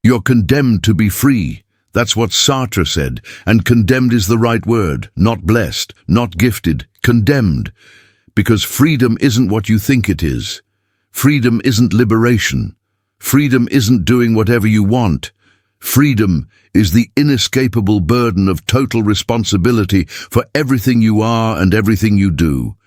You're condemned to be free. That's what Sartre said, and condemned is the right word, not blessed, not gifted, condemned. Because freedom isn't what you think it is. Freedom isn't liberation. Freedom isn't doing whatever you want. Freedom is the inescapable burden of total responsibility for everything you are and everything you do.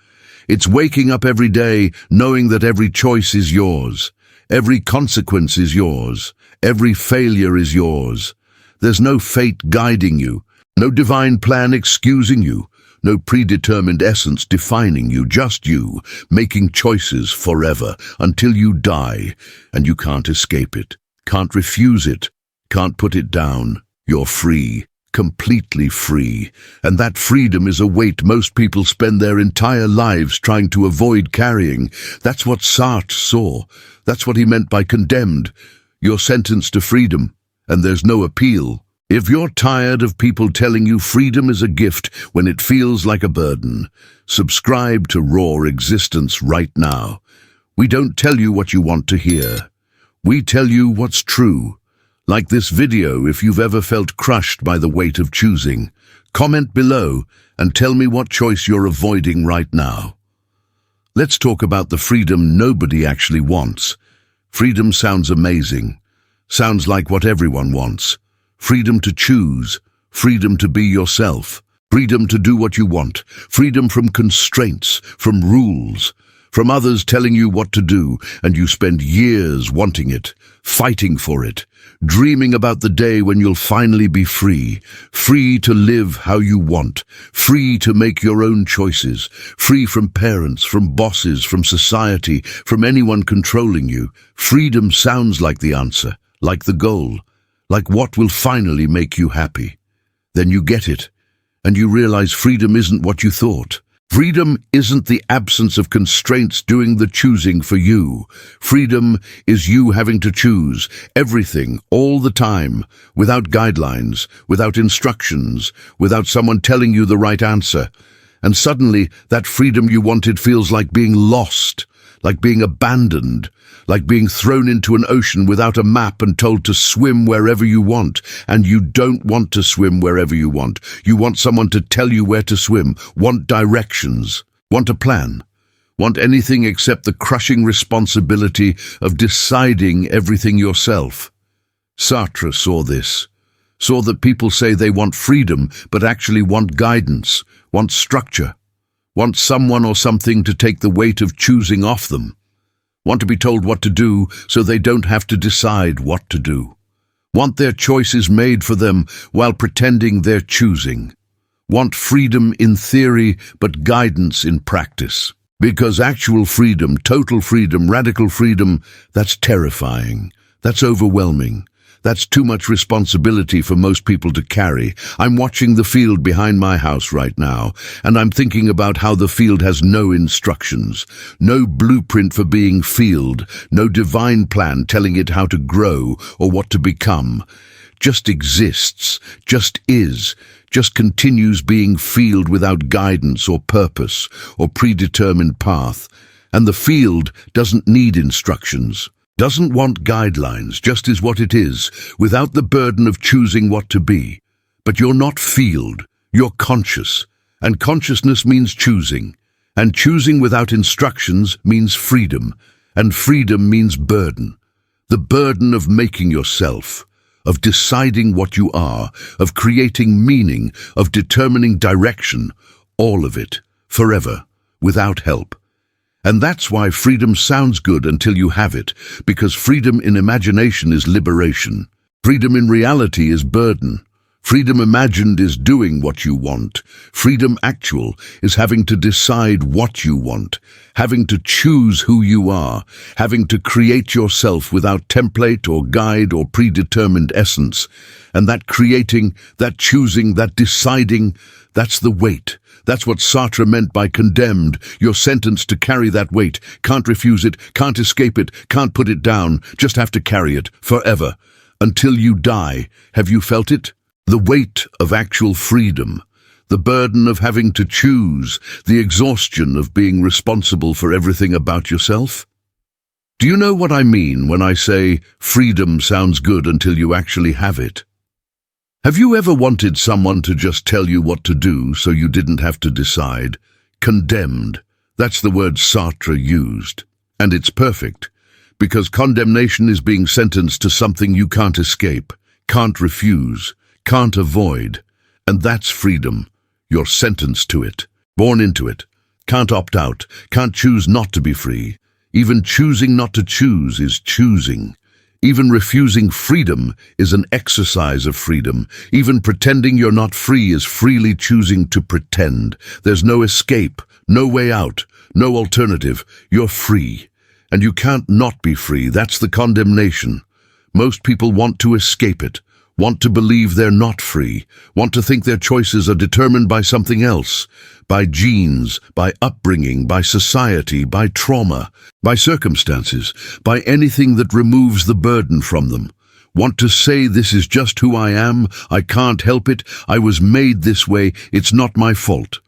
It's waking up every day knowing that every choice is yours. Every consequence is yours. Every failure is yours. There's no fate guiding you, no divine plan excusing you, no predetermined essence defining you, just you, making choices forever, until you die, and you can't escape it, can't refuse it, can't put it down. You're free, completely free, and that freedom is a weight most people spend their entire lives trying to avoid carrying. That's what Sartre saw. That's what he meant by condemned. You're sentenced to freedom, and there's no appeal. If you're tired of people telling you freedom is a gift when it feels like a burden, subscribe to Raw Existence right now. We don't tell you what you want to hear. We tell you what's true. Like this video, if you've ever felt crushed by the weight of choosing, comment below and tell me what choice you're avoiding right now. Let's talk about the freedom nobody actually wants. Freedom sounds amazing. Sounds like what everyone wants. Freedom to choose. Freedom to be yourself. Freedom to do what you want. Freedom from constraints, from rules, from others telling you what to do, and you spend years wanting it, fighting for it, dreaming about the day when you'll finally be free, free to live how you want, free to make your own choices, free from parents, from bosses, from society, from anyone controlling you. Freedom sounds like the answer, like the goal, like what will finally make you happy. Then you get it, and you realize freedom isn't what you thought. Freedom isn't the absence of constraints doing the choosing for you. Freedom is you having to choose everything, all the time, without guidelines, without instructions, without someone telling you the right answer. And suddenly, that freedom you wanted feels like being lost, like being abandoned, like being thrown into an ocean without a map and told to swim wherever you want. And you don't want to swim wherever you want. You want someone to tell you where to swim, want directions, want a plan, want anything except the crushing responsibility of deciding everything yourself. Sartre saw this, saw that people say they want freedom but actually want guidance, want structure, want someone or something to take the weight of choosing off them. Want to be told what to do so they don't have to decide what to do. Want their choices made for them while pretending they're choosing. Want freedom in theory but guidance in practice. Because actual freedom, total freedom, radical freedom, that's terrifying. That's overwhelming. That's too much responsibility for most people to carry. I'm watching the field behind my house right now, and I'm thinking about how the field has no instructions, no blueprint for being field, no divine plan telling it how to grow or what to become. Just exists, just is, just continues being field without guidance or purpose or predetermined path. And the field doesn't need instructions. Doesn't want guidelines, just is what it is, without the burden of choosing what to be. But you're not field, you're conscious, and consciousness means choosing, and choosing without instructions means freedom, and freedom means burden. The burden of making yourself, of deciding what you are, of creating meaning, of determining direction, all of it, forever, without help. And that's why freedom sounds good until you have it, because freedom in imagination is liberation. Freedom in reality is burden. Freedom imagined is doing what you want. Freedom actual is having to decide what you want, having to choose who you are, having to create yourself without template or guide or predetermined essence. And that creating, that choosing, that deciding, that's the weight. That's what Sartre meant by condemned. You're sentenced to carry that weight. Can't refuse it, can't escape it, can't put it down. Just have to carry it forever. Until you die. Have you felt it? The weight of actual freedom. The burden of having to choose. The exhaustion of being responsible for everything about yourself. Do you know what I mean when I say freedom sounds good until you actually have it? Have you ever wanted someone to just tell you what to do so you didn't have to decide? Condemned. That's the word Sartre used. And it's perfect, because condemnation is being sentenced to something you can't escape, can't refuse, can't avoid. And that's freedom. You're sentenced to it, born into it. Can't opt out, can't choose not to be free. Even choosing not to choose is choosing. Even refusing freedom is an exercise of freedom. Even pretending you're not free is freely choosing to pretend. There's no escape, no way out, no alternative. You're free. And you can't not be free. That's the condemnation. Most people want to escape it, want to believe they're not free, want to think their choices are determined by something else, by genes, by upbringing, by society, by trauma, by circumstances, by anything that removes the burden from them. Want to say, this is just who I am, I can't help it, I was made this way, it's not my fault.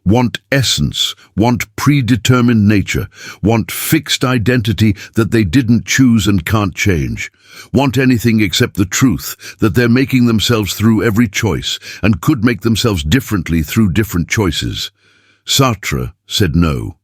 Want essence, want predetermined nature, want fixed identity that they didn't choose and can't change. Want anything except the truth, that they're making themselves through every choice and could make themselves differently through different choices. Sartre said no,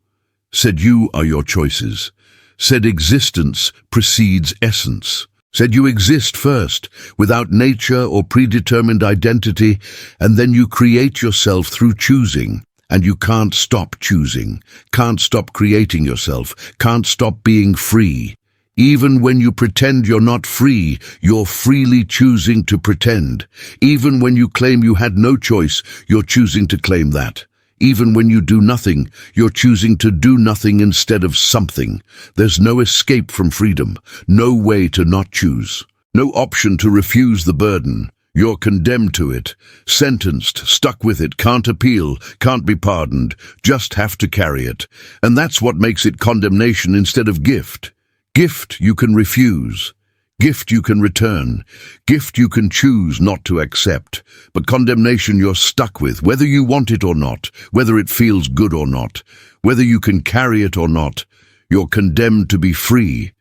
said you are your choices, said existence precedes essence, said you exist first, without nature or predetermined identity, and then you create yourself through choosing. And you can't stop choosing, can't stop creating yourself, can't stop being free. Even when you pretend you're not free, you're freely choosing to pretend. Even when you claim you had no choice, you're choosing to claim that. Even when you do nothing, you're choosing to do nothing instead of something. There's no escape from freedom, no way to not choose, no option to refuse the burden. You're condemned to it, sentenced, stuck with it, can't appeal, can't be pardoned, just have to carry it. And that's what makes it condemnation instead of gift. Gift you can refuse. Gift you can return. Gift you can choose not to accept. But condemnation you're stuck with, whether you want it or not, whether it feels good or not, whether you can carry it or not. You're condemned to be free,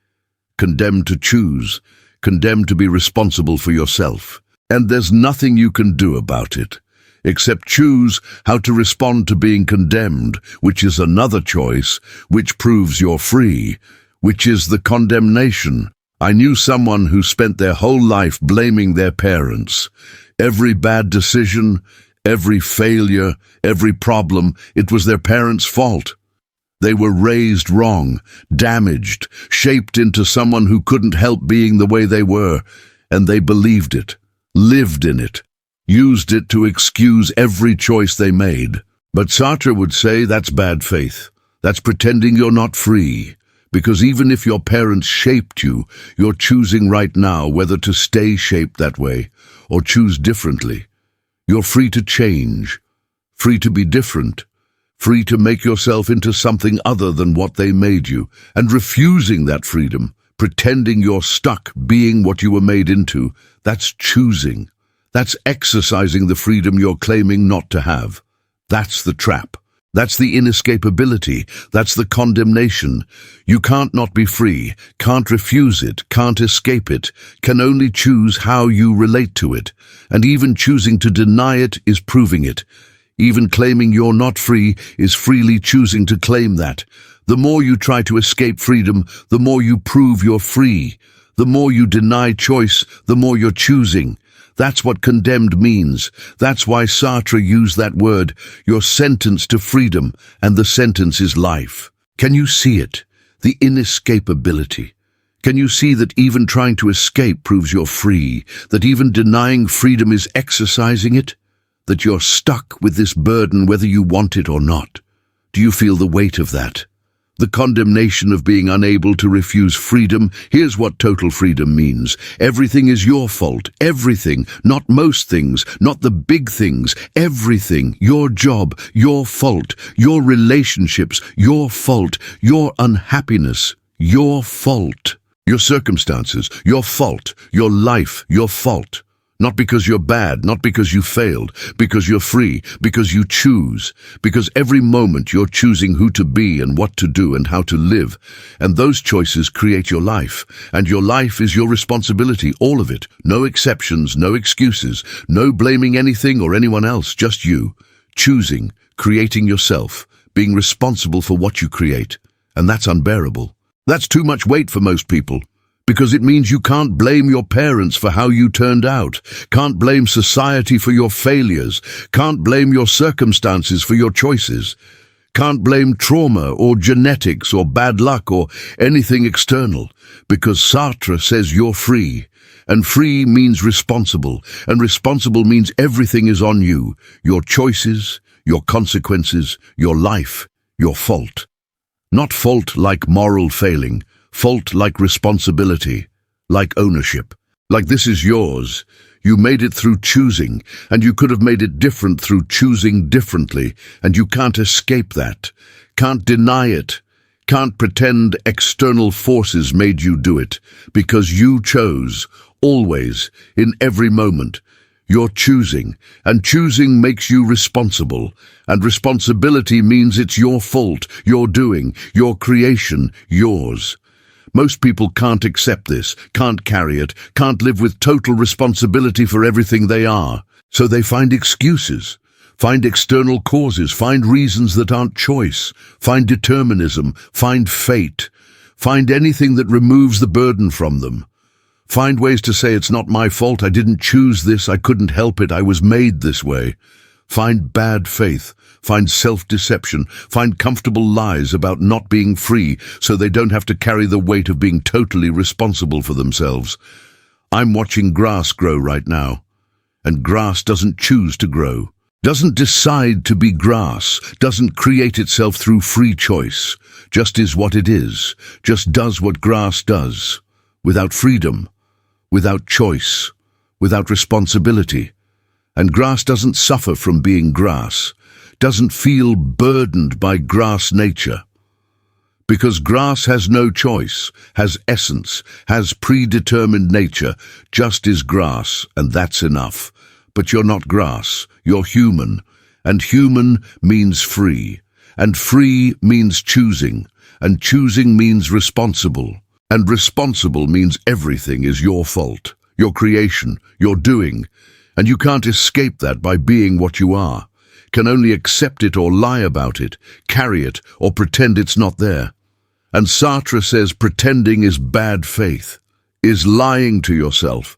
condemned to choose, condemned to be responsible for yourself. And there's nothing you can do about it, except choose how to respond to being condemned, which is another choice, which proves you're free, which is the condemnation. I knew someone who spent their whole life blaming their parents. Every bad decision, every failure, every problem, it was their parents' fault. They were raised wrong, damaged, shaped into someone who couldn't help being the way they were, and they believed it. Lived in it, used it to excuse every choice they made. But Sartre would say that's bad faith. That's pretending you're not free. Because even if your parents shaped you, you're choosing right now whether to stay shaped that way or choose differently. You're free to change, free to be different, free to make yourself into something other than what they made you, and refusing that freedom, pretending you're stuck being what you were made into, that's choosing. That's exercising the freedom you're claiming not to have. That's the trap. That's the inescapability. That's the condemnation. You can't not be free, can't refuse it, can't escape it, can only choose how you relate to it. And even choosing to deny it is proving it. Even claiming you're not free is freely choosing to claim that. The more you try to escape freedom, the more you prove you're free. The more you deny choice, the more you're choosing. That's what condemned means. That's why Sartre used that word. You're sentenced to freedom, and the sentence is life. Can you see it? The inescapability. Can you see that even trying to escape proves you're free? That even denying freedom is exercising it? That you're stuck with this burden whether you want it or not? Do you feel the weight of that? The condemnation of being unable to refuse freedom. Here's what total freedom means. Everything is your fault. Everything. Not most things. Not the big things. Everything. Your job. Your fault. Your relationships. Your fault. Your unhappiness. Your fault. Your circumstances. Your fault. Your life. Your fault. Not because you're bad, not because you failed, because you're free, because you choose, because every moment you're choosing who to be and what to do and how to live. And those choices create your life, and your life is your responsibility, all of it. No exceptions, no excuses, no blaming anything or anyone else, just you. Choosing, creating yourself, being responsible for what you create. And that's unbearable. That's too much weight for most people. Because it means you can't blame your parents for how you turned out, can't blame society for your failures, can't blame your circumstances for your choices, can't blame trauma or genetics or bad luck or anything external, because Sartre says you're free. And free means responsible, and responsible means everything is on you, your choices, your consequences, your life, your fault. Not fault like moral failing, fault like responsibility, like ownership, like this is yours. You made it through choosing, and you could have made it different through choosing differently, and you can't escape that, can't deny it, can't pretend external forces made you do it, because you chose, always, in every moment. You're choosing, and choosing makes you responsible, and responsibility means it's your fault, your doing, your creation, yours. Most people can't accept this, can't carry it, can't live with total responsibility for everything they are. So they find excuses, find external causes, find reasons that aren't choice, find determinism, find fate, find anything that removes the burden from them. Find ways to say it's not my fault, I didn't choose this, I couldn't help it, I was made this way. Find bad faith, find self-deception, find comfortable lies about not being free so they don't have to carry the weight of being totally responsible for themselves. I'm watching grass grow right now, and grass doesn't choose to grow, doesn't decide to be grass, doesn't create itself through free choice, just is what it is, just does what grass does, without freedom, without choice, without responsibility. And grass doesn't suffer from being grass, doesn't feel burdened by grass nature. Because grass has no choice, has essence, has predetermined nature, just is grass, and that's enough. But you're not grass, you're human, and human means free, and free means choosing, and choosing means responsible, and responsible means everything is your fault, your creation, your doing, and you can't escape that by being what you are, can only accept it or lie about it, carry it or pretend it's not there. And Sartre says pretending is bad faith, is lying to yourself,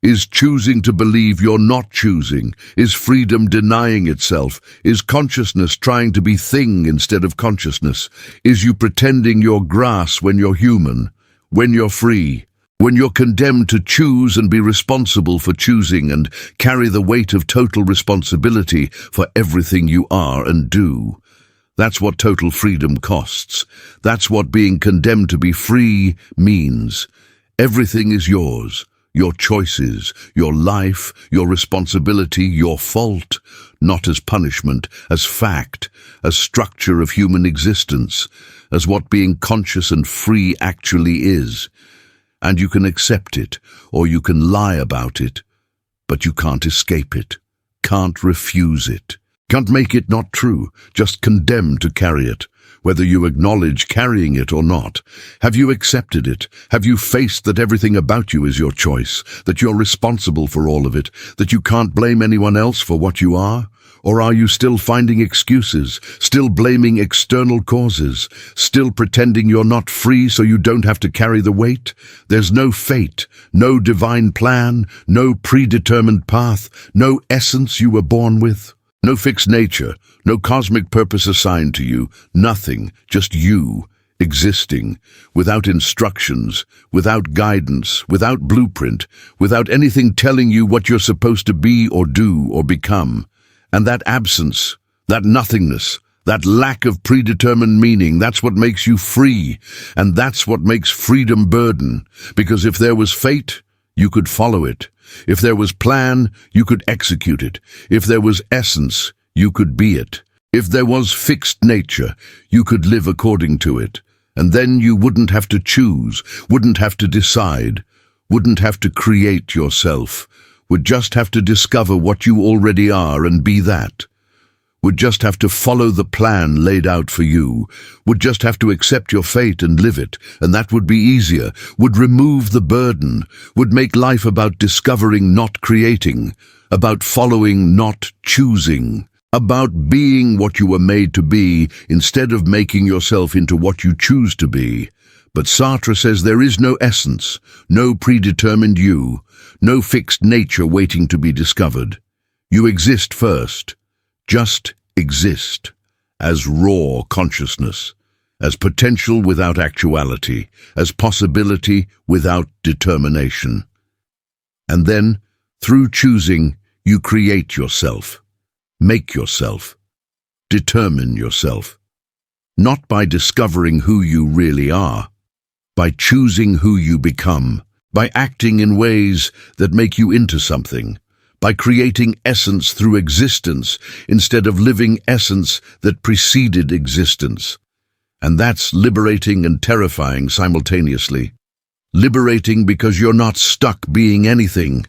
is choosing to believe you're not choosing, is freedom denying itself, is consciousness trying to be thing instead of consciousness, is you pretending you're grass when you're human, when you're free, when you're condemned to choose and be responsible for choosing and carry the weight of total responsibility for everything you are and do. That's what total freedom costs. That's what being condemned to be free means. Everything is yours. Your choices, your life, your responsibility, your fault, not as punishment, as fact, as structure of human existence, as what being conscious and free actually is. And you can accept it, or you can lie about it, but you can't escape it, can't refuse it, can't make it not true, just condemned to carry it, whether you acknowledge carrying it or not. Have you accepted it? Have you faced that everything about you is your choice, that you're responsible for all of it, that you can't blame anyone else for what you are? Or are you still finding excuses, still blaming external causes, still pretending you're not free so you don't have to carry the weight? There's no fate, no divine plan, no predetermined path, no essence you were born with, no fixed nature, no cosmic purpose assigned to you, nothing, just you, existing, without instructions, without guidance, without blueprint, without anything telling you what you're supposed to be or do or become. And that absence, that nothingness, that lack of predetermined meaning, that's what makes you free, and that's what makes freedom burden. Because if there was fate, you could follow it. If there was plan, you could execute it. If there was essence, you could be it. If there was fixed nature, you could live according to it. And then you wouldn't have to choose, wouldn't have to decide, wouldn't have to create yourself, would just have to discover what you already are and be that. Would just have to follow the plan laid out for you, would just have to accept your fate and live it, and that would be easier, would remove the burden, would make life about discovering, not creating, about following, not choosing, about being what you were made to be instead of making yourself into what you choose to be. But Sartre says there is no essence, no predetermined you, no fixed nature waiting to be discovered. You exist first. Just exist, as raw consciousness, as potential without actuality, as possibility without determination. And then, through choosing, you create yourself, make yourself, determine yourself. Not by discovering who you really are, by choosing who you become, by acting in ways that make you into something, by creating essence through existence instead of living essence that preceded existence. And that's liberating and terrifying simultaneously. Liberating because you're not stuck being anything.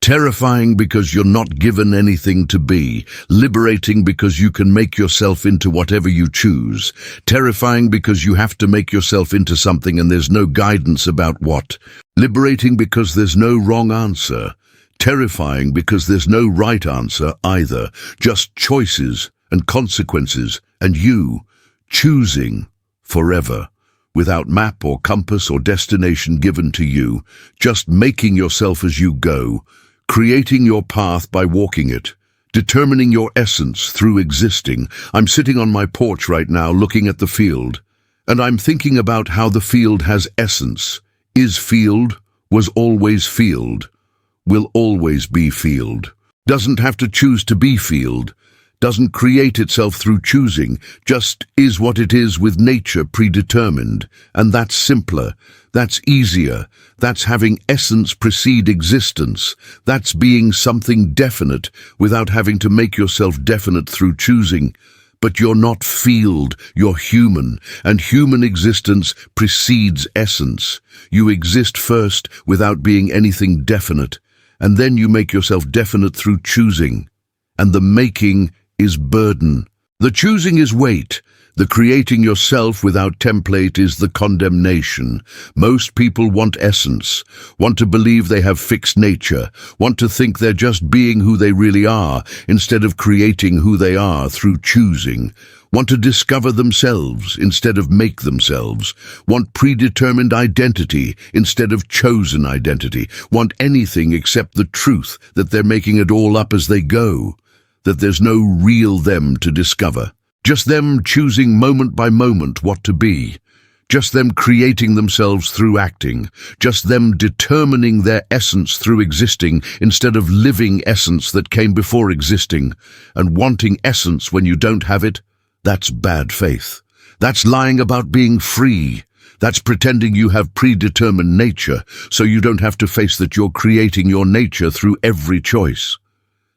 Terrifying because you're not given anything to be. Liberating because you can make yourself into whatever you choose. Terrifying because you have to make yourself into something and there's no guidance about what. Liberating because there's no wrong answer. Terrifying because there's no right answer either, just choices and consequences, and you choosing forever, without map or compass or destination given to you, just making yourself as you go, creating your path by walking it, determining your essence through existing. I'm sitting on my porch right now looking at the field, and I'm thinking about how the field has essence, is field, was always field, will always be field, doesn't have to choose to be field, doesn't create itself through choosing, just is what it is with nature predetermined. And that's simpler, that's easier, that's having essence precede existence, that's being something definite without having to make yourself definite through choosing. But you're not field, you're human, and human existence precedes essence. You exist first without being anything definite, and then you make yourself definite through choosing. And the making is burden. The choosing is weight. The creating yourself without template is the condemnation. Most people want essence, want to believe they have fixed nature, want to think they're just being who they really are, instead of creating who they are through choosing. Want to discover themselves instead of make themselves, want predetermined identity instead of chosen identity, want anything except the truth that they're making it all up as they go, that there's no real them to discover, just them choosing moment by moment what to be, just them creating themselves through acting, just them determining their essence through existing instead of living essence that came before existing, and wanting essence when you don't have it. That's bad faith. That's lying about being free. That's pretending you have predetermined nature, so you don't have to face that you're creating your nature through every choice.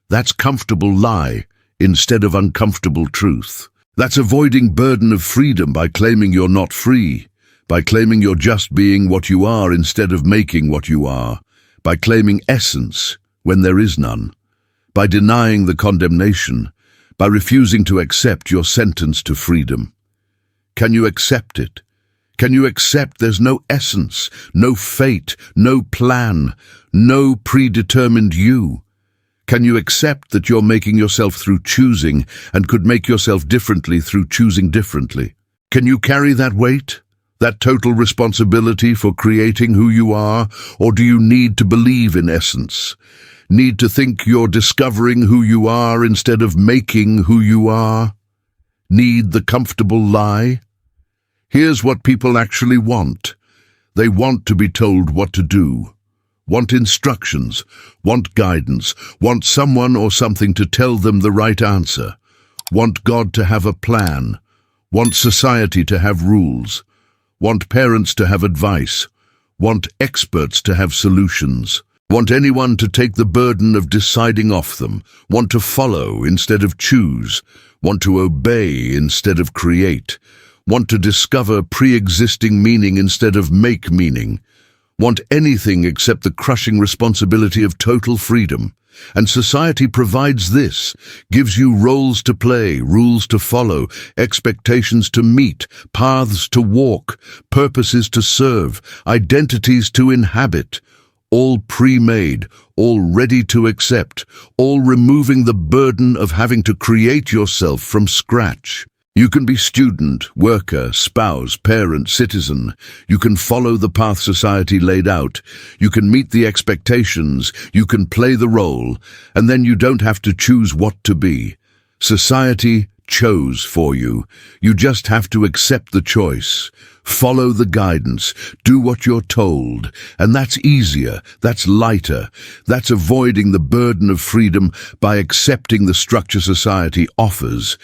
That's comfortable lie instead of uncomfortable truth. That's avoiding burden of freedom by claiming you're not free, by claiming you're just being what you are instead of making what you are, by claiming essence when there is none, by denying the condemnation, by refusing to accept your sentence to freedom. Can you accept it? Can you accept there's no essence, no fate, no plan, no predetermined you? Can you accept that you're making yourself through choosing and could make yourself differently through choosing differently? Can you carry that weight, that total responsibility for creating who you are, or do you need to believe in essence? Need to think you're discovering who you are instead of making who you are? Need the comfortable lie? Here's what people actually want. They want to be told what to do. Want instructions, want guidance, want someone or something to tell them the right answer, want God to have a plan, want society to have rules, want parents to have advice, want experts to have solutions, want anyone to take the burden of deciding off them, want to follow instead of choose, want to obey instead of create, want to discover pre-existing meaning instead of make meaning, want anything except the crushing responsibility of total freedom. And society provides this, gives you roles to play, rules to follow, expectations to meet, paths to walk, purposes to serve, identities to inhabit, all pre-made, all ready to accept, all removing the burden of having to create yourself from scratch. You can be student, worker, spouse, parent, citizen. You can follow the path society laid out. You can meet the expectations. You can play the role. And then you don't have to choose what to be. Society chose for you. You just have to accept the choice. Follow the guidance. Do what you're told. And that's easier. That's lighter. That's avoiding the burden of freedom by accepting the structure society offers.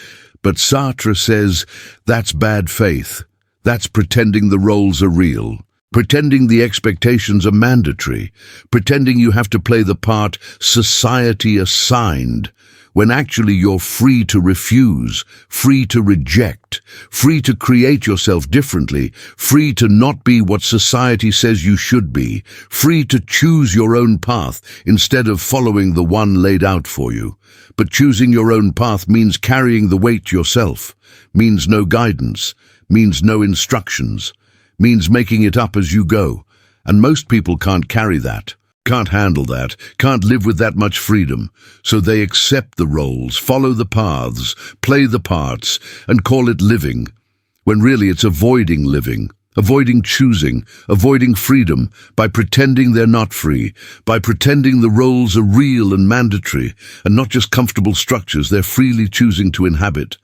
But Sartre says that's bad faith. That's pretending the roles are real. Pretending the expectations are mandatory. Pretending you have to play the part society assigned, when actually you're free to refuse, free to reject, free to create yourself differently, free to not be what society says you should be, free to choose your own path instead of following the one laid out for you. But choosing your own path means carrying the weight yourself, means no guidance, means no instructions, means making it up as you go. And most people can't carry that. Can't handle that, can't live with that much freedom, so they accept the roles, follow the paths, play the parts, and call it living, when really it's avoiding living, avoiding choosing, avoiding freedom, by pretending they're not free, by pretending the roles are real and mandatory, and not just comfortable structures they're freely choosing to inhabit.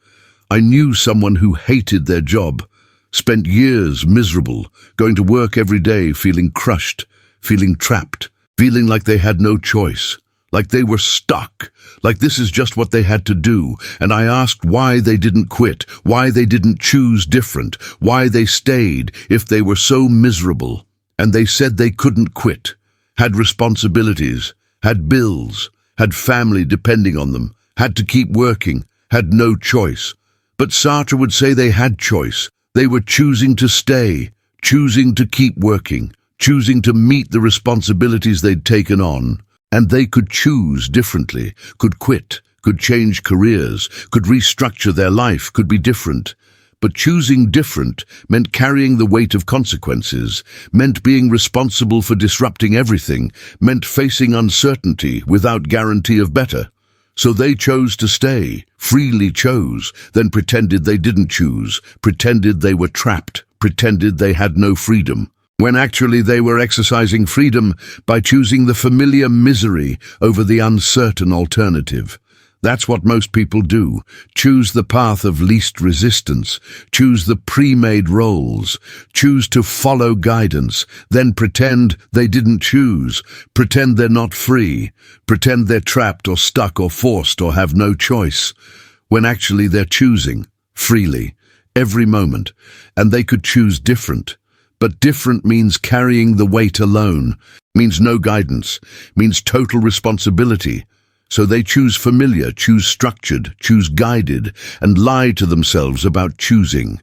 I knew someone who hated their job, spent years miserable, going to work every day feeling crushed, feeling trapped, feeling like they had no choice, like they were stuck, like this is just what they had to do. And I asked why they didn't quit, why they didn't choose different, why they stayed if they were so miserable. And they said they couldn't quit, had responsibilities, had bills, had family depending on them, had to keep working, had no choice. But Sartre would say they had choice. They were choosing to stay, choosing to keep working, choosing to meet the responsibilities they'd taken on. And they could choose differently, could quit, could change careers, could restructure their life, could be different. But choosing different meant carrying the weight of consequences, meant being responsible for disrupting everything, meant facing uncertainty without guarantee of better. So they chose to stay, freely chose, then pretended they didn't choose, pretended they were trapped, pretended they had no freedom, when actually they were exercising freedom by choosing the familiar misery over the uncertain alternative. That's what most people do. Choose the path of least resistance, choose the pre-made roles, choose to follow guidance, then pretend they didn't choose, pretend they're not free, pretend they're trapped or stuck or forced or have no choice, when actually they're choosing, freely, every moment, and they could choose different. But different means carrying the weight alone, means no guidance, means total responsibility. So they choose familiar, choose structured, choose guided, and lie to themselves about choosing.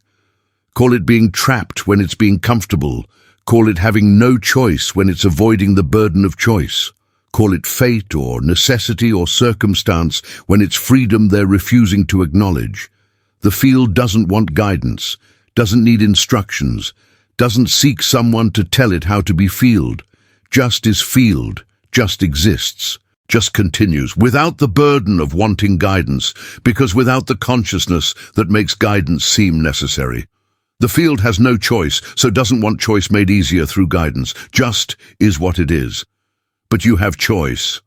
Call it being trapped when it's being comfortable. Call it having no choice when it's avoiding the burden of choice. Call it fate or necessity or circumstance when it's freedom they're refusing to acknowledge. The field doesn't want guidance, doesn't need instructions, doesn't seek someone to tell it how to be field. Just is field, just exists, just continues, without the burden of wanting guidance, because without the consciousness that makes guidance seem necessary. The field has no choice, so doesn't want choice made easier through guidance. Just is what it is. But you have choice,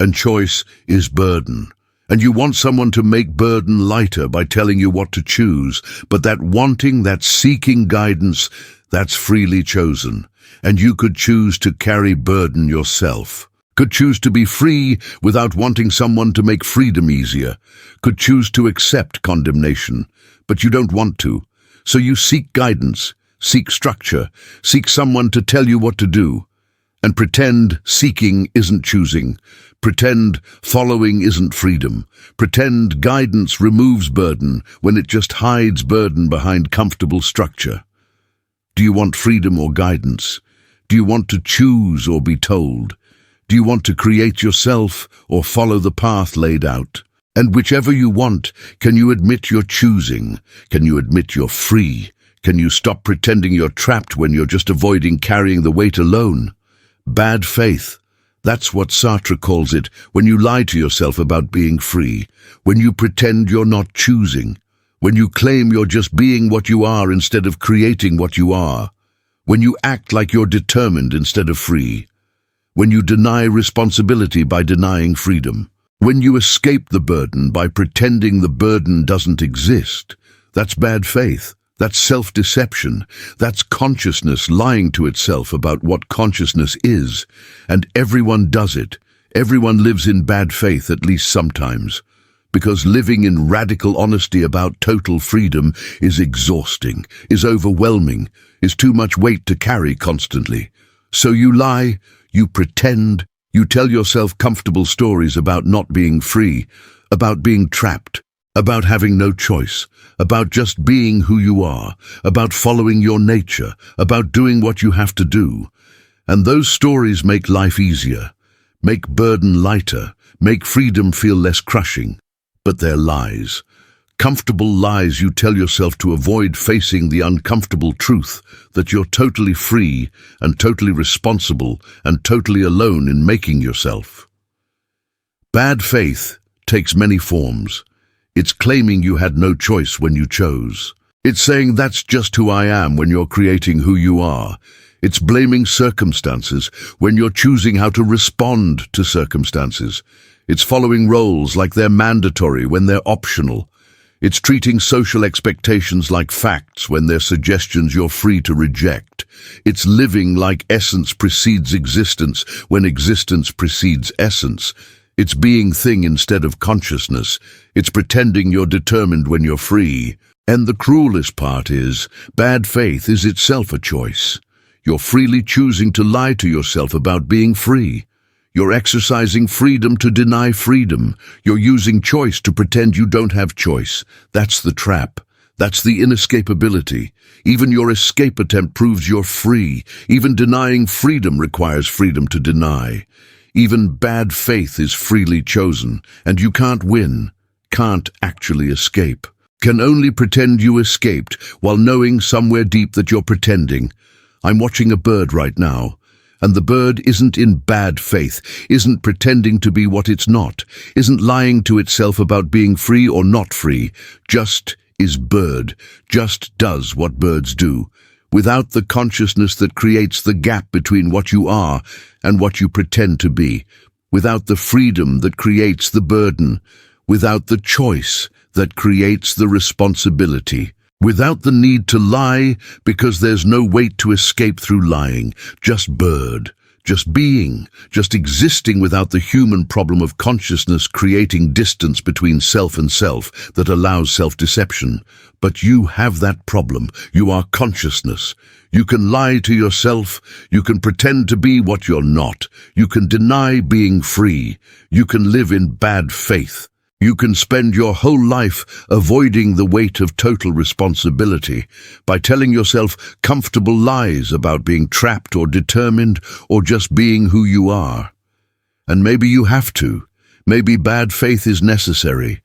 and choice is burden. And you want someone to make burden lighter by telling you what to choose, but that wanting, that seeking guidance, that's freely chosen, and you could choose to carry burden yourself. Could choose to be free without wanting someone to make freedom easier. Could choose to accept condemnation, but you don't want to. So you seek guidance, seek structure, seek someone to tell you what to do. And pretend seeking isn't choosing. Pretend following isn't freedom. Pretend guidance removes burden when it just hides burden behind comfortable structure. Do you want freedom or guidance? Do you want to choose or be told? Do you want to create yourself or follow the path laid out? And whichever you want, can you admit you're choosing? Can you admit you're free? Can you stop pretending you're trapped when you're just avoiding carrying the weight alone? Bad faith. That's what Sartre calls it, when you lie to yourself about being free, when you pretend you're not choosing, when you claim you're just being what you are instead of creating what you are, when you act like you're determined instead of free, when you deny responsibility by denying freedom, when you escape the burden by pretending the burden doesn't exist. That's bad faith. That's self-deception. That's consciousness lying to itself about what consciousness is. And everyone does it. Everyone lives in bad faith at least sometimes. Because living in radical honesty about total freedom is exhausting, is overwhelming, is too much weight to carry constantly. So you lie, you pretend, you tell yourself comfortable stories about not being free, about being trapped, about having no choice, about just being who you are, about following your nature, about doing what you have to do. And those stories make life easier, make burden lighter, make freedom feel less crushing. But they're lies. Comfortable lies you tell yourself to avoid facing the uncomfortable truth that you're totally free and totally responsible and totally alone in making yourself. Bad faith takes many forms. It's claiming you had no choice when you chose. It's saying that's just who I am when you're creating who you are. It's blaming circumstances when you're choosing how to respond to circumstances. It's following roles like they're mandatory when they're optional. It's treating social expectations like facts when they're suggestions you're free to reject. It's living like essence precedes existence when existence precedes essence. It's being thing instead of consciousness. It's pretending you're determined when you're free. And the cruelest part is, bad faith is itself a choice. You're freely choosing to lie to yourself about being free. You're exercising freedom to deny freedom. You're using choice to pretend you don't have choice. That's the trap. That's the inescapability. Even your escape attempt proves you're free. Even denying freedom requires freedom to deny. Even bad faith is freely chosen, and you can't win, can't actually escape. Can only pretend you escaped while knowing somewhere deep that you're pretending. I'm watching a bird right now. And the bird isn't in bad faith, isn't pretending to be what it's not, isn't lying to itself about being free or not free, just is bird, just does what birds do, without the consciousness that creates the gap between what you are and what you pretend to be, without the freedom that creates the burden, without the choice that creates the responsibility. Without the need to lie, because there's no weight to escape through lying, just bird, just being, just existing without the human problem of consciousness creating distance between self and self that allows self-deception. But you have that problem. You are consciousness. You can lie to yourself. You can pretend to be what you're not. You can deny being free. You can live in bad faith. You can spend your whole life avoiding the weight of total responsibility by telling yourself comfortable lies about being trapped or determined or just being who you are. And maybe you have to. Maybe bad faith is necessary.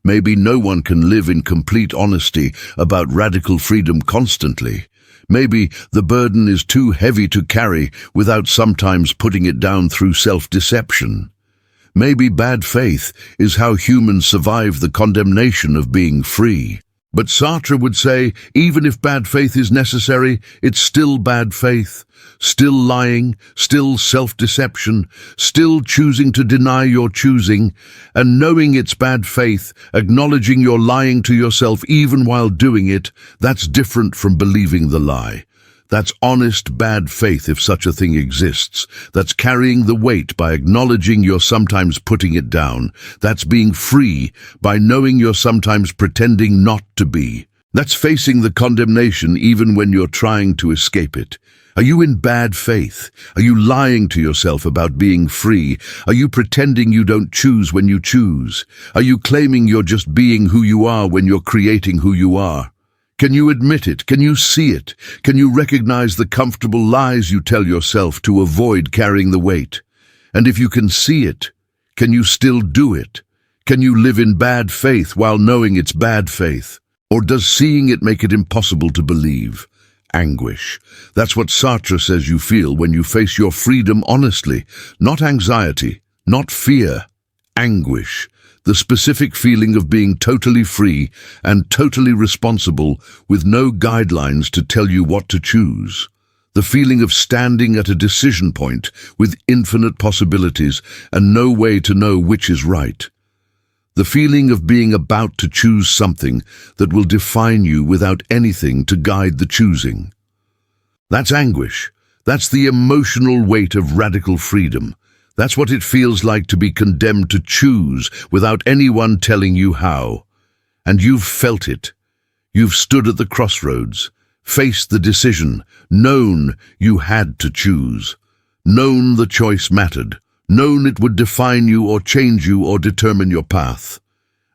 Maybe no one can live in complete honesty about radical freedom constantly. Maybe the burden is too heavy to carry without sometimes putting it down through self-deception. Maybe bad faith is how humans survive the condemnation of being free. But Sartre would say, even if bad faith is necessary, it's still bad faith, still lying, still self-deception, still choosing to deny your choosing, and knowing it's bad faith, acknowledging you're lying to yourself even while doing it, that's different from believing the lie. That's honest bad faith if such a thing exists. That's carrying the weight by acknowledging you're sometimes putting it down. That's being free by knowing you're sometimes pretending not to be. That's facing the condemnation even when you're trying to escape it. Are you in bad faith? Are you lying to yourself about being free? Are you pretending you don't choose when you choose? Are you claiming you're just being who you are when you're creating who you are? Can you admit it? Can you see it? Can you recognize the comfortable lies you tell yourself to avoid carrying the weight? And if you can see it, can you still do it? Can you live in bad faith while knowing it's bad faith? Or does seeing it make it impossible to believe? Anguish. That's what Sartre says you feel when you face your freedom honestly. Not anxiety, not fear. Anguish. The specific feeling of being totally free and totally responsible with no guidelines to tell you what to choose. The feeling of standing at a decision point with infinite possibilities and no way to know which is right. The feeling of being about to choose something that will define you without anything to guide the choosing. That's anguish. That's the emotional weight of radical freedom. That's what it feels like to be condemned to choose without anyone telling you how. And you've felt it. You've stood at the crossroads, faced the decision, known you had to choose, known the choice mattered, known it would define you or change you or determine your path,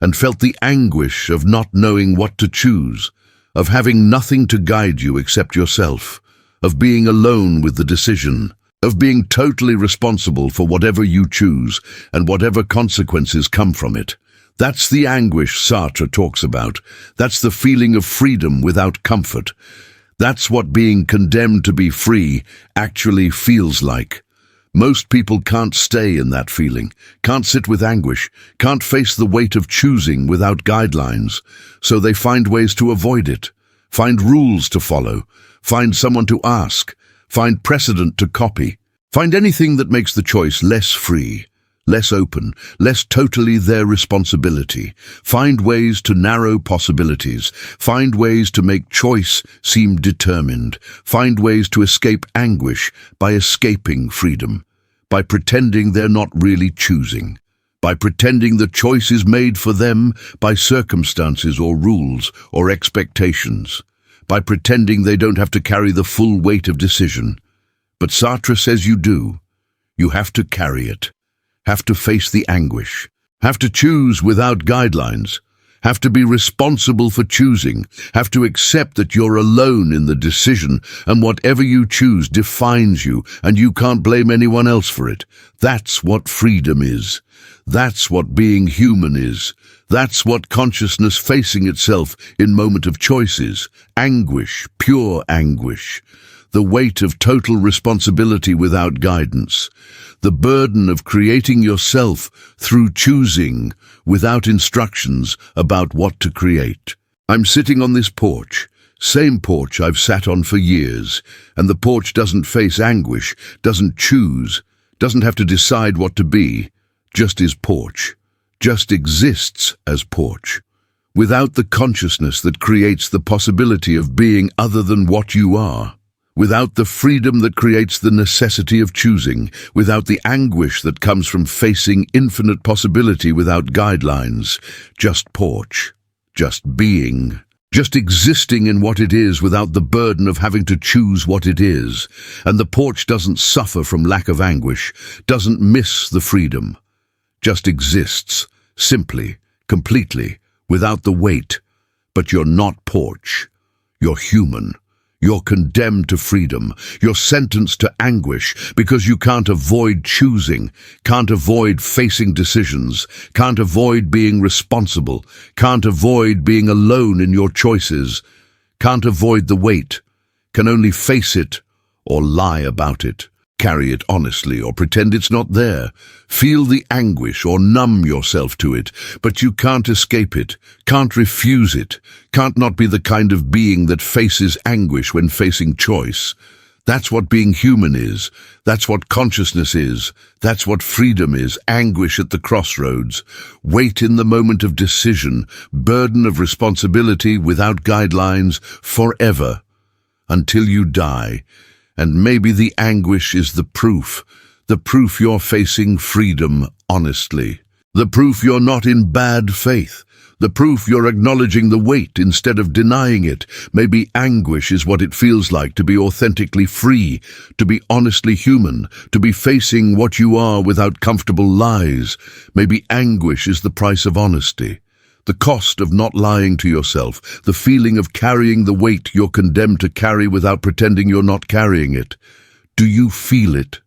and felt the anguish of not knowing what to choose, of having nothing to guide you except yourself, of being alone with the decision, of being totally responsible for whatever you choose and whatever consequences come from it. That's the anguish Sartre talks about. That's the feeling of freedom without comfort. That's what being condemned to be free actually feels like. Most people can't stay in that feeling, can't sit with anguish, can't face the weight of choosing without guidelines, so they find ways to avoid it, find rules to follow, find someone to ask, find precedent to copy, find anything that makes the choice less free, less open, less totally their responsibility. Find ways to narrow possibilities. Find ways to make choice seem determined. Find ways to escape anguish by escaping freedom, by pretending they're not really choosing, by pretending the choice is made for them by circumstances or rules or expectations, by pretending they don't have to carry the full weight of decision. But Sartre says you do. You have to carry it. Have to face the anguish, have to choose without guidelines, have to be responsible for choosing, have to accept that you're alone in the decision and whatever you choose defines you and you can't blame anyone else for it. That's what freedom is. That's what being human is. That's what consciousness facing itself in moment of choices. Anguish, pure anguish. The weight of total responsibility without guidance, the burden of creating yourself through choosing without instructions about what to create. I'm sitting on this porch, same porch I've sat on for years, and the porch doesn't face anguish, doesn't choose, doesn't have to decide what to be, just is porch, just exists as porch, without the consciousness that creates the possibility of being other than what you are. Without the freedom that creates the necessity of choosing, without the anguish that comes from facing infinite possibility without guidelines, just porch, just being, just existing in what it is without the burden of having to choose what it is. And the porch doesn't suffer from lack of anguish, doesn't miss the freedom, just exists, simply, completely, without the weight. But you're not porch, you're human. You're condemned to freedom. You're sentenced to anguish because you can't avoid choosing, can't avoid facing decisions, can't avoid being responsible, can't avoid being alone in your choices, can't avoid the weight, can only face it or lie about it. Carry it honestly or pretend it's not there. Feel the anguish or numb yourself to it, but you can't escape it, can't refuse it, can't not be the kind of being that faces anguish when facing choice. That's what being human is. That's what consciousness is. That's what freedom is. Anguish at the crossroads. Weight in the moment of decision. Burden of responsibility without guidelines forever. Until you die. And maybe the anguish is the proof you're facing freedom honestly. The proof you're not in bad faith. The proof you're acknowledging the weight instead of denying it. Maybe anguish is what it feels like to be authentically free, to be honestly human, to be facing what you are without comfortable lies. Maybe anguish is the price of honesty. The cost of not lying to yourself, the feeling of carrying the weight you're condemned to carry without pretending you're not carrying it. Do you feel it?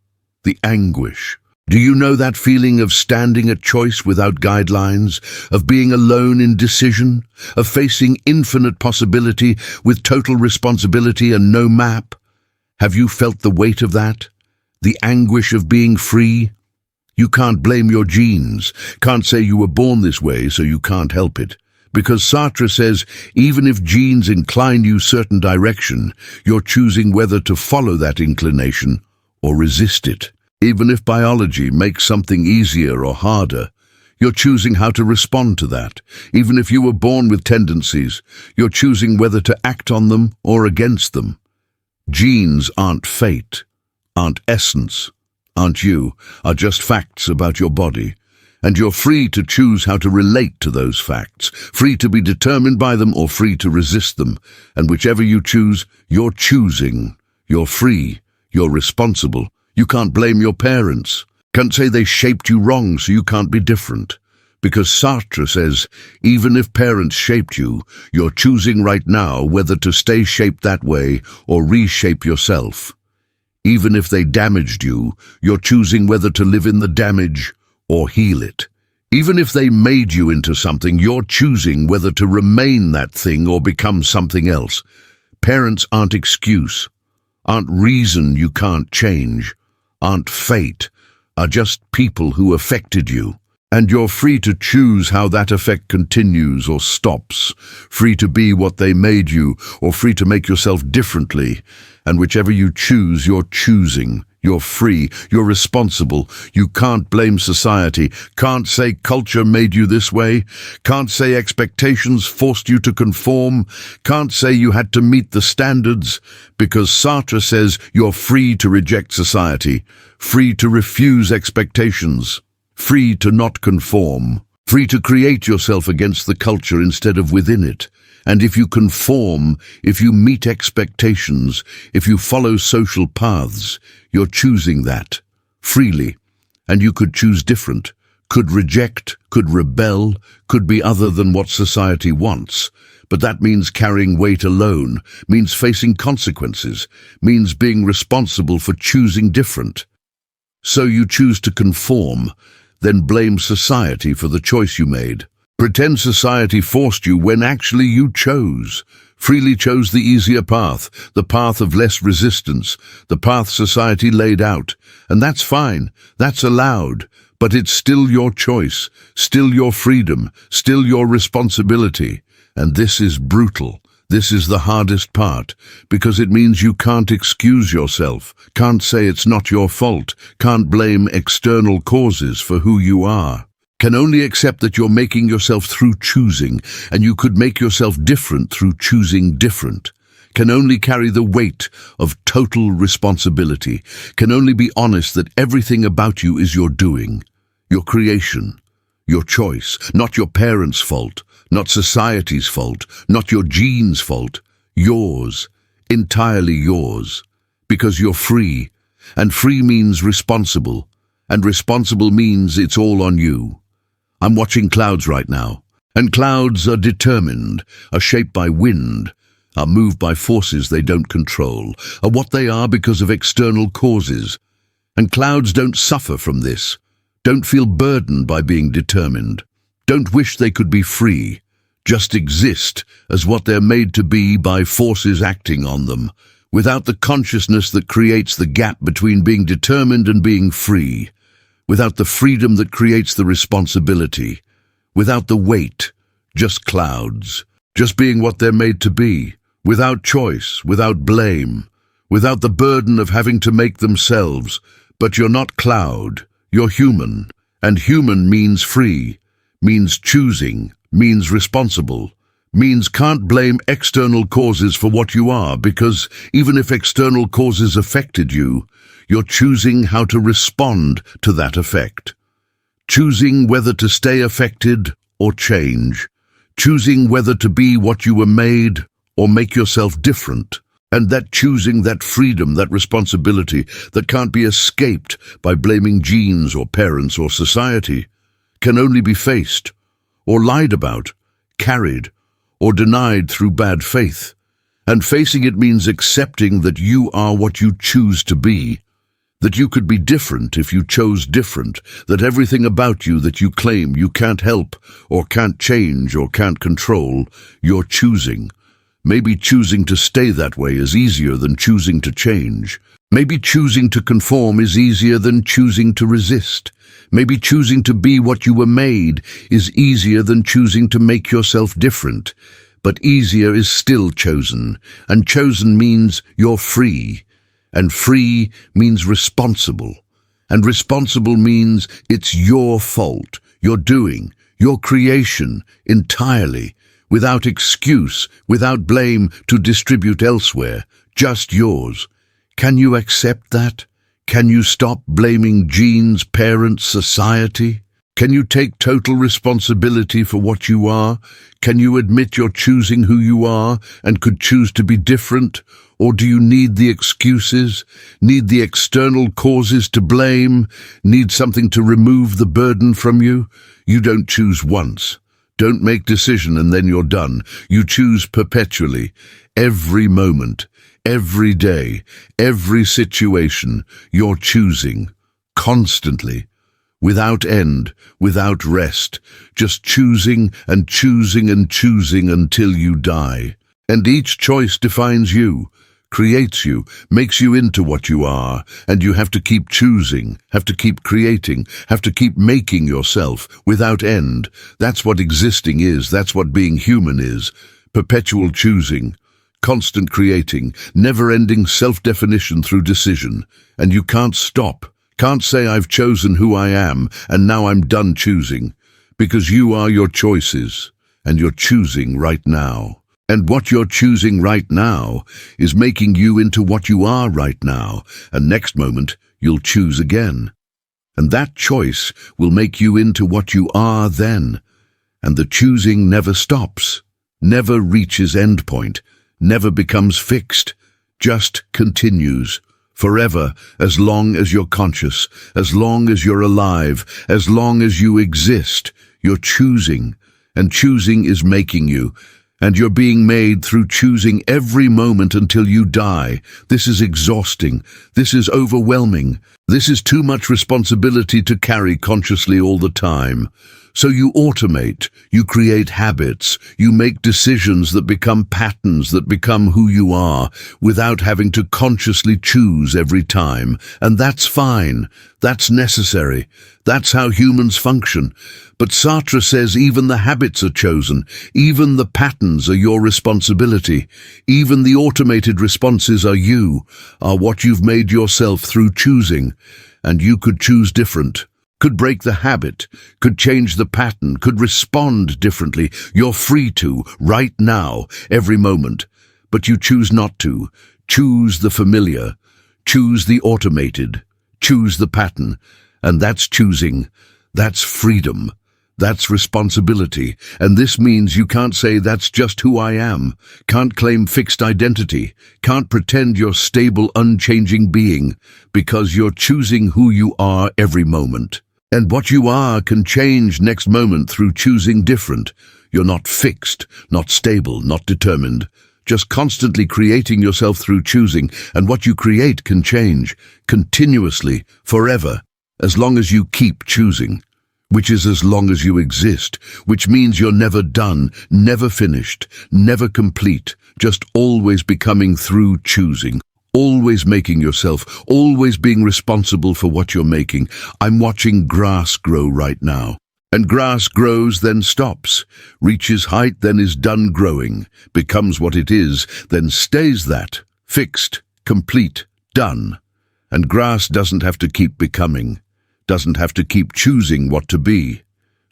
The anguish. Do you know that feeling of standing at choice without guidelines, of being alone in decision, of facing infinite possibility with total responsibility and no map? Have you felt the weight of that? The anguish of being free? You can't blame your genes, can't say you were born this way so you can't help it. Because Sartre says, even if genes incline you certain direction, you're choosing whether to follow that inclination or resist it. Even if biology makes something easier or harder, you're choosing how to respond to that. Even if you were born with tendencies, you're choosing whether to act on them or against them. Genes aren't fate, aren't essence, aren't you, are just facts about your body. And you're free to choose how to relate to those facts, free to be determined by them or free to resist them. And whichever you choose, you're choosing. You're free. You're responsible. You can't blame your parents. Can't say they shaped you wrong so you can't be different. Because Sartre says, even if parents shaped you, you're choosing right now whether to stay shaped that way or reshape yourself. Even if they damaged you, you're choosing whether to live in the damage or heal it. Even if they made you into something, you're choosing whether to remain that thing or become something else. Parents aren't excuse, aren't reason you can't change, aren't fate, are just people who affected you. And you're free to choose how that effect continues or stops, free to be what they made you, or free to make yourself differently. And whichever you choose, you're choosing. You're free. You're responsible. You can't blame society. Can't say culture made you this way. Can't say expectations forced you to conform. Can't say you had to meet the standards. Because Sartre says you're free to reject society, free to refuse expectations, free to not conform, free to create yourself against the culture instead of within it. And if you conform, if you meet expectations, if you follow social paths, you're choosing that freely. And you could choose different, could reject, could rebel, could be other than what society wants. But that means carrying weight alone, means facing consequences, means being responsible for choosing different. So you choose to conform, then blame society for the choice you made. Pretend society forced you when actually you chose, freely chose the easier path, the path of less resistance, the path society laid out. And that's fine, that's allowed, but it's still your choice, still your freedom, still your responsibility. And this is brutal. This is the hardest part, because it means you can't excuse yourself, can't say it's not your fault, can't blame external causes for who you are. Can only accept that you're making yourself through choosing, and you could make yourself different through choosing different. Can only carry the weight of total responsibility. Can only be honest that everything about you is your doing, your creation, your choice, not your parents' fault, not society's fault, not your genes' fault, yours, entirely yours, because you're free, and free means responsible, and responsible means it's all on you. I'm watching clouds right now, and clouds are determined, are shaped by wind, are moved by forces they don't control, are what they are because of external causes. And clouds don't suffer from this, don't feel burdened by being determined, don't wish they could be free, just exist as what they're made to be by forces acting on them, without the consciousness that creates the gap between being determined and being free, without the freedom that creates the responsibility, without the weight, just clouds, just being what they're made to be, without choice, without blame, without the burden of having to make themselves. But you're not cloud, you're human, and human means free, means choosing, means responsible, means can't blame external causes for what you are, because even if external causes affected you, you're choosing how to respond to that effect. Choosing whether to stay affected or change. Choosing whether to be what you were made or make yourself different. And that choosing, that freedom, that responsibility that can't be escaped by blaming genes or parents or society, can only be faced or lied about miscarried, or denied through bad faith. And facing it means accepting that you are what you choose to be, that you could be different if you chose different, that everything about you that you claim you can't help, or can't change, or can't control, you're choosing. Maybe choosing to stay that way is easier than choosing to change. Maybe choosing to conform is easier than choosing to resist. Maybe choosing to be what you were made is easier than choosing to make yourself different. But easier is still chosen, and chosen means you're free. And free means responsible. And responsible means it's your fault, your doing, your creation, entirely, without excuse, without blame to distribute elsewhere, just yours. Can you accept that? Can you stop blaming genes, parents, society? Can you take total responsibility for what you are? Can you admit you're choosing who you are and could choose to be different? Or do you need the excuses, need the external causes to blame, need something to remove the burden from you? You don't choose once. Don't make decision and then you're done. You choose perpetually, every moment, every day, every situation. You're choosing, constantly, without end, without rest, just choosing and choosing and choosing until you die. And each choice defines you, creates you, makes you into what you are, and you have to keep choosing, have to keep creating, have to keep making yourself, without end. That's what existing is, that's what being human is. Perpetual choosing, constant creating, never-ending self-definition through decision. And you can't stop, can't say I've chosen who I am, and now I'm done choosing, because you are your choices, and you're choosing right now. And what you're choosing right now is making you into what you are right now, and next moment you'll choose again. And that choice will make you into what you are then. And the choosing never stops, never reaches endpoint, never becomes fixed, just continues. Forever, as long as you're conscious, as long as you're alive, as long as you exist, you're choosing, and choosing is making you. And you're being made through choosing every moment until you die. This is exhausting. This is overwhelming. This is too much responsibility to carry consciously all the time. So you automate, you create habits, you make decisions that become patterns, that become who you are, without having to consciously choose every time. And that's fine. That's necessary. That's how humans function. But Sartre says even the habits are chosen. Even the patterns are your responsibility. Even the automated responses are you, are what you've made yourself through choosing. And you could choose different. Could break the habit, could change the pattern, could respond differently. You're free to, right now, every moment. But you choose not to. Choose the familiar. Choose the automated. Choose the pattern. And that's choosing. That's freedom. That's responsibility. And this means you can't say that's just who I am. Can't claim fixed identity. Can't pretend you're stable, unchanging being. Because you're choosing who you are every moment. And what you are can change next moment through choosing different. You're not fixed, not stable, not determined. Just constantly creating yourself through choosing. And what you create can change, continuously, forever, as long as you keep choosing. Which is as long as you exist, which means you're never done, never finished, never complete, just always becoming through choosing. Always making yourself, always being responsible for what you're making. I'm watching grass grow right now. And grass grows, then stops, reaches height, then is done growing, becomes what it is, then stays that, fixed, complete, done. And grass doesn't have to keep becoming, doesn't have to keep choosing what to be,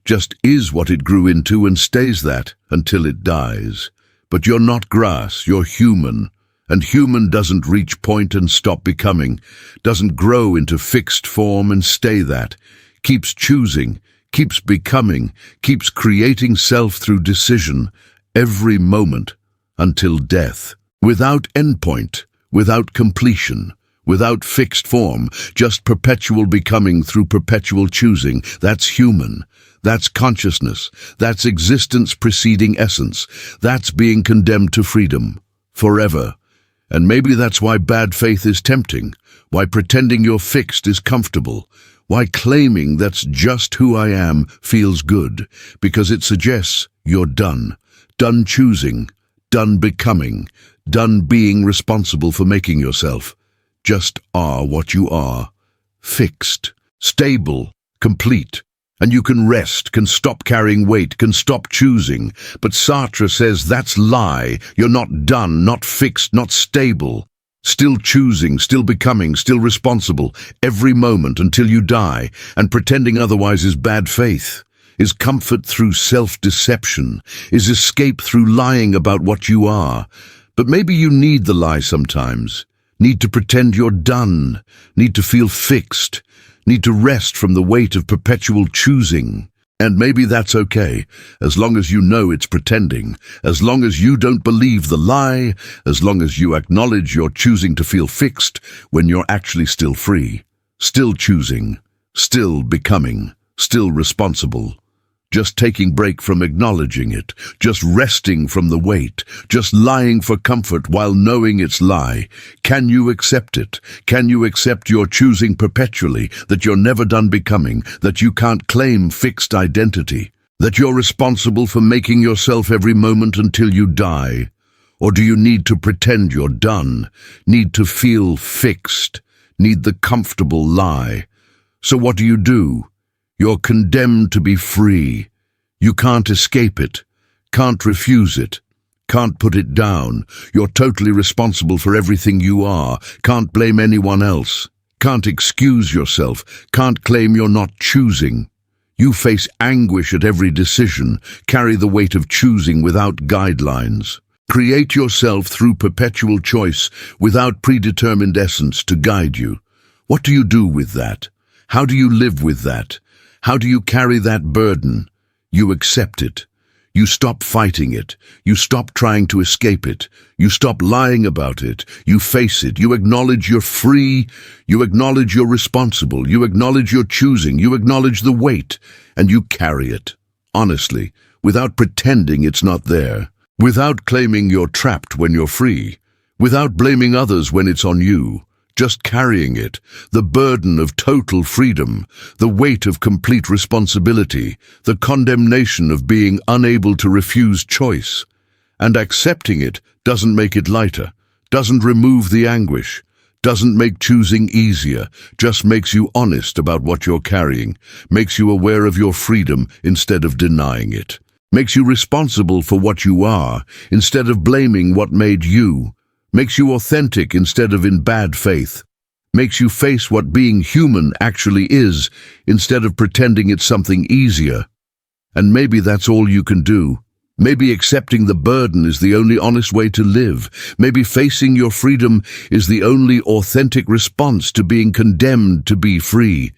just is what it grew into and stays that until it dies. But you're not grass, you're human. And human doesn't reach point and stop becoming, doesn't grow into fixed form and stay that, keeps choosing, keeps becoming, keeps creating self through decision, every moment, until death, without endpoint, without completion, without fixed form, just perpetual becoming through perpetual choosing. That's human. That's consciousness. That's existence preceding essence. That's being condemned to freedom. Forever. And maybe that's why bad faith is tempting. Why pretending you're fixed is comfortable. Why claiming that's just who I am feels good. Because it suggests you're done. Done choosing. Done becoming. Done being responsible for making yourself. Just are what you are. Fixed. Stable. Complete. And you can rest, can stop carrying weight, can stop choosing. But Sartre says that's lie. You're not done, not fixed, not stable. Still choosing, still becoming, still responsible, every moment until you die. And pretending otherwise is bad faith, is comfort through self-deception, is escape through lying about what you are. But maybe you need the lie sometimes. Need to pretend you're done, need to feel fixed, need to rest from the weight of perpetual choosing. And maybe that's okay, as long as you know it's pretending, as long as you don't believe the lie, as long as you acknowledge you're choosing to feel fixed when you're actually still free, still choosing, still becoming, still responsible. Just taking break from acknowledging it, just resting from the weight, just lying for comfort while knowing it's lie. Can you accept it? Can you accept you're choosing perpetually, that you're never done becoming, that you can't claim fixed identity, that you're responsible for making yourself every moment until you die? Or do you need to pretend you're done, need to feel fixed, need the comfortable lie? So what do? You're condemned to be free. You can't escape it, can't refuse it, can't put it down. You're totally responsible for everything you are, can't blame anyone else, can't excuse yourself, can't claim you're not choosing. You face anguish at every decision, carry the weight of choosing without guidelines. Create yourself through perpetual choice without predetermined essence to guide you. What do you do with that? How do you live with that? How do you carry that burden? You accept it. You stop fighting it. You stop trying to escape it. You stop lying about it. You face it. You acknowledge you're free. You acknowledge you're responsible. You acknowledge you're choosing. You acknowledge the weight. And you carry it, honestly, without pretending it's not there. Without claiming you're trapped when you're free. Without blaming others when it's on you. Just carrying it, the burden of total freedom, the weight of complete responsibility, the condemnation of being unable to refuse choice. And accepting it doesn't make it lighter, doesn't remove the anguish, doesn't make choosing easier, just makes you honest about what you're carrying, makes you aware of your freedom instead of denying it, makes you responsible for what you are instead of blaming what made you, makes you authentic instead of in bad faith, makes you face what being human actually is instead of pretending it's something easier. And maybe that's all you can do. Maybe accepting the burden is the only honest way to live. Maybe facing your freedom is the only authentic response to being condemned to be free.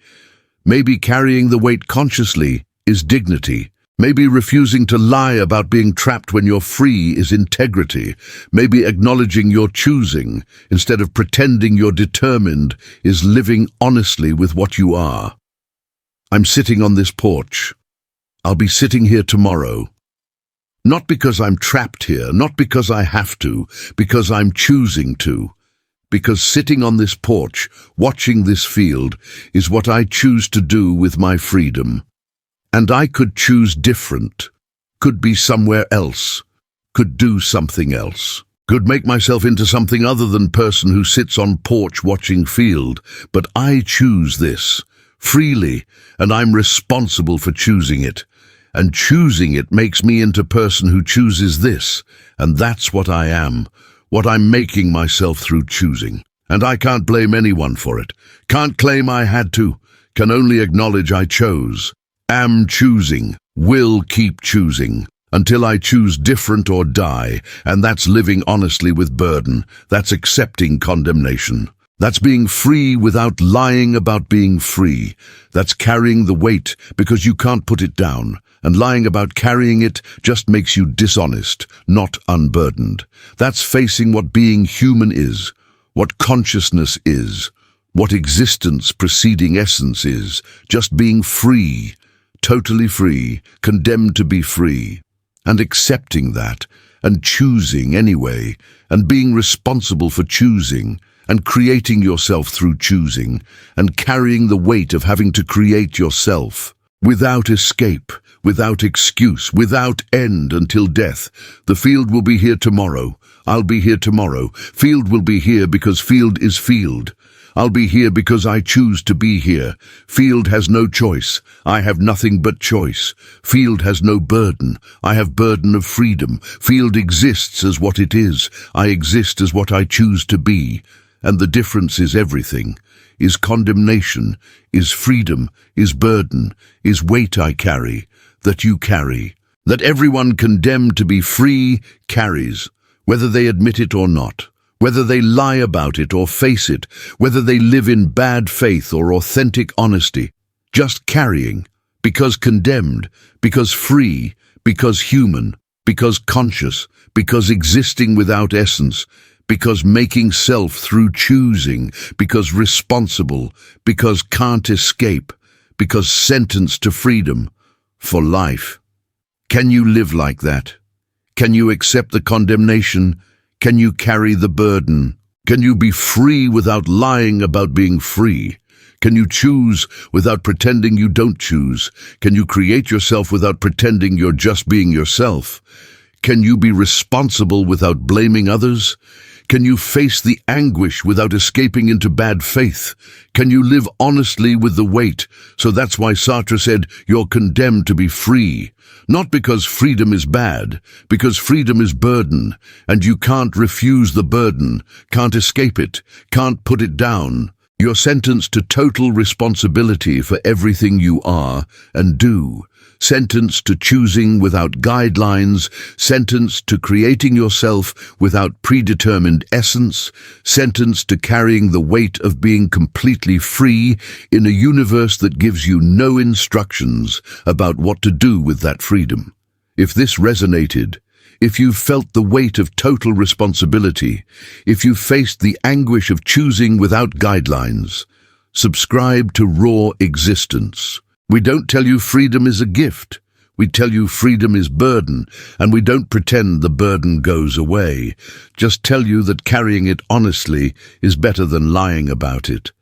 Maybe carrying the weight consciously is dignity. Maybe refusing to lie about being trapped when you're free is integrity. Maybe acknowledging you're choosing, instead of pretending you're determined, is living honestly with what you are. I'm sitting on this porch. I'll be sitting here tomorrow. Not because I'm trapped here, not because I have to, because I'm choosing to. Because sitting on this porch, watching this field, is what I choose to do with my freedom. And I could choose different, could be somewhere else, could do something else, could make myself into something other than person who sits on porch watching field. But I choose this, freely, and I'm responsible for choosing it. And choosing it makes me into person who chooses this, and that's what I am, what I'm making myself through choosing. And I can't blame anyone for it, can't claim I had to, can only acknowledge I chose. Am choosing, will keep choosing, until I choose different or die, and that's living honestly with burden, that's accepting condemnation. That's being free without lying about being free. That's carrying the weight because you can't put it down, and lying about carrying it just makes you dishonest, not unburdened. That's facing what being human is, what consciousness is, what existence preceding essence is, just being free, totally free, condemned to be free, and accepting that, and choosing anyway, and being responsible for choosing, and creating yourself through choosing, and carrying the weight of having to create yourself, without escape, without excuse, without end until death. The field will be here tomorrow. I'll be here tomorrow. Field will be here because field is field. I'll be here because I choose to be here. Field has no choice. I have nothing but choice. Field has no burden. I have burden of freedom. Field exists as what it is. I exist as what I choose to be. And the difference is everything. Is condemnation, is freedom, is burden, is weight I carry, that you carry, that everyone condemned to be free carries, whether they admit it or not. Whether they lie about it or face it, whether they live in bad faith or authentic honesty, just carrying, because condemned, because free, because human, because conscious, because existing without essence, because making self through choosing, because responsible, because can't escape, because sentenced to freedom, for life. Can you live like that? Can you accept the condemnation? Can you carry the burden? Can you be free without lying about being free? Can you choose without pretending you don't choose? Can you create yourself without pretending you're just being yourself? Can you be responsible without blaming others? Can you face the anguish without escaping into bad faith? Can you live honestly with the weight? So that's why Sartre said, you're condemned to be free. Not because freedom is bad, because freedom is burden, and you can't refuse the burden, can't escape it, can't put it down. You're sentenced to total responsibility for everything you are and do. Sentenced to choosing without guidelines, sentenced to creating yourself without predetermined essence, sentenced to carrying the weight of being completely free in a universe that gives you no instructions about what to do with that freedom. If this resonated, if you felt the weight of total responsibility, if you faced the anguish of choosing without guidelines, subscribe to Raw Existence. We don't tell you freedom is a gift. We tell you freedom is burden, and we don't pretend the burden goes away. Just tell you that carrying it honestly is better than lying about it.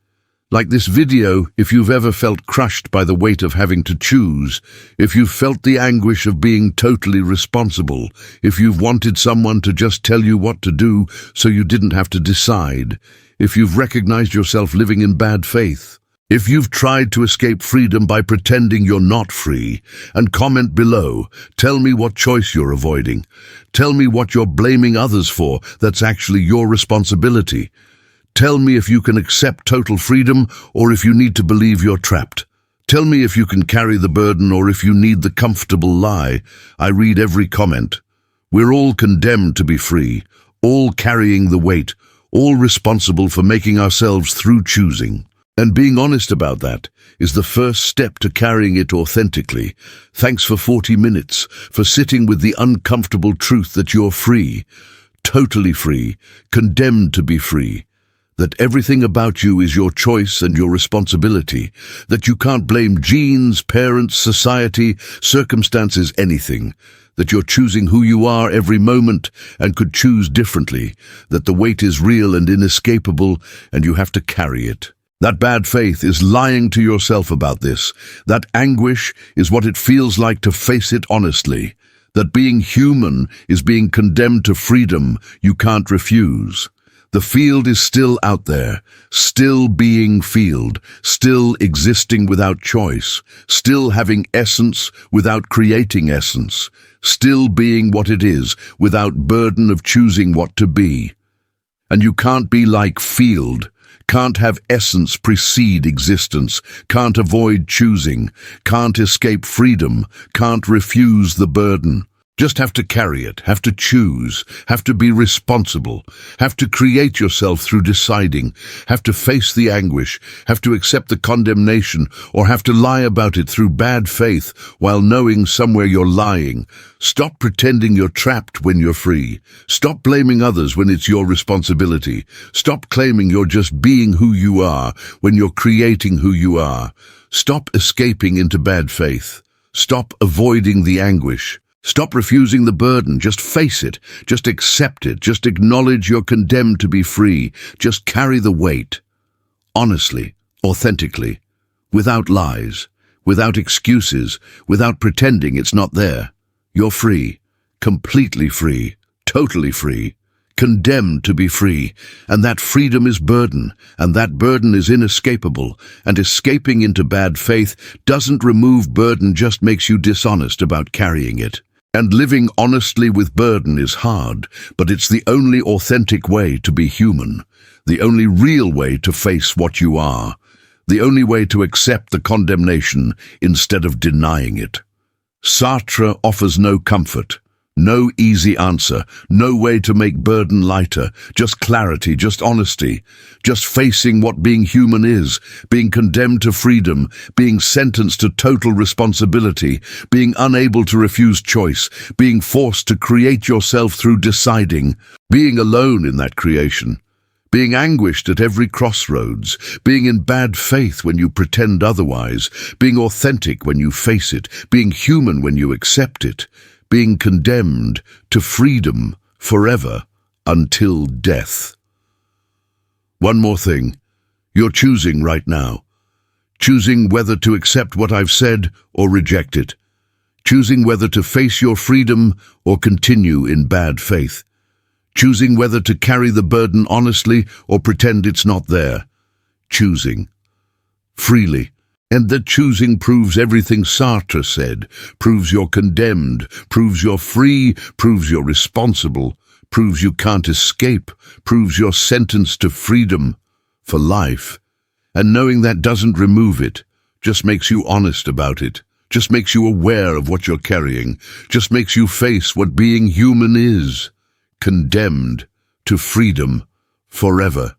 Like this video, if you've ever felt crushed by the weight of having to choose, if you've felt the anguish of being totally responsible, if you've wanted someone to just tell you what to do so you didn't have to decide, if you've recognized yourself living in bad faith, if you've tried to escape freedom by pretending you're not free, and comment below, tell me what choice you're avoiding. Tell me what you're blaming others for that's actually your responsibility. Tell me if you can accept total freedom or if you need to believe you're trapped. Tell me if you can carry the burden or if you need the comfortable lie. I read every comment. We're all condemned to be free, all carrying the weight, all responsible for making ourselves through choosing. And being honest about that is the first step to carrying it authentically. Thanks for 40 minutes, for sitting with the uncomfortable truth that you're free, totally free, condemned to be free. That everything about you is your choice and your responsibility, that you can't blame genes, parents, society, circumstances, anything, that you're choosing who you are every moment and could choose differently, that the weight is real and inescapable and you have to carry it. That bad faith is lying to yourself about this. That anguish is what it feels like to face it honestly. That being human is being condemned to freedom you can't refuse. The field is still out there, still being field, still existing without choice, still having essence without creating essence, still being what it is without burden of choosing what to be. And you can't be like field, can't have essence precede existence, can't avoid choosing, can't escape freedom, can't refuse the burden. Just have to carry it, have to choose, have to be responsible, have to create yourself through deciding, have to face the anguish, have to accept the condemnation, or have to lie about it through bad faith while knowing somewhere you're lying. Stop pretending you're trapped when you're free. Stop blaming others when it's your responsibility. Stop claiming you're just being who you are when you're creating who you are. Stop escaping into bad faith. Stop avoiding the anguish. Stop refusing the burden. Just face it. Just accept it. Just acknowledge you're condemned to be free. Just carry the weight. Honestly, authentically, without lies, without excuses, without pretending it's not there. You're free. Completely free. Totally free. Condemned to be free, and that freedom is burden, and that burden is inescapable, and escaping into bad faith doesn't remove burden, just makes you dishonest about carrying it. And living honestly with burden is hard, but it's the only authentic way to be human, the only real way to face what you are, the only way to accept the condemnation instead of denying it. Sartre offers no comfort. No easy answer, no way to make burden lighter, just clarity, just honesty, just facing what being human is, being condemned to freedom, being sentenced to total responsibility, being unable to refuse choice, being forced to create yourself through deciding, being alone in that creation, being anguished at every crossroads, being in bad faith when you pretend otherwise, being authentic when you face it, being human when you accept it, being condemned to freedom forever until death. One more thing. You're choosing right now. Choosing whether to accept what I've said or reject it. Choosing whether to face your freedom or continue in bad faith. Choosing whether to carry the burden honestly or pretend it's not there. Choosing. Freely. And that choosing proves everything Sartre said, proves you're condemned, proves you're free, proves you're responsible, proves you can't escape, proves you're sentenced to freedom for life. And knowing that doesn't remove it, just makes you honest about it, just makes you aware of what you're carrying, just makes you face what being human is, condemned to freedom forever.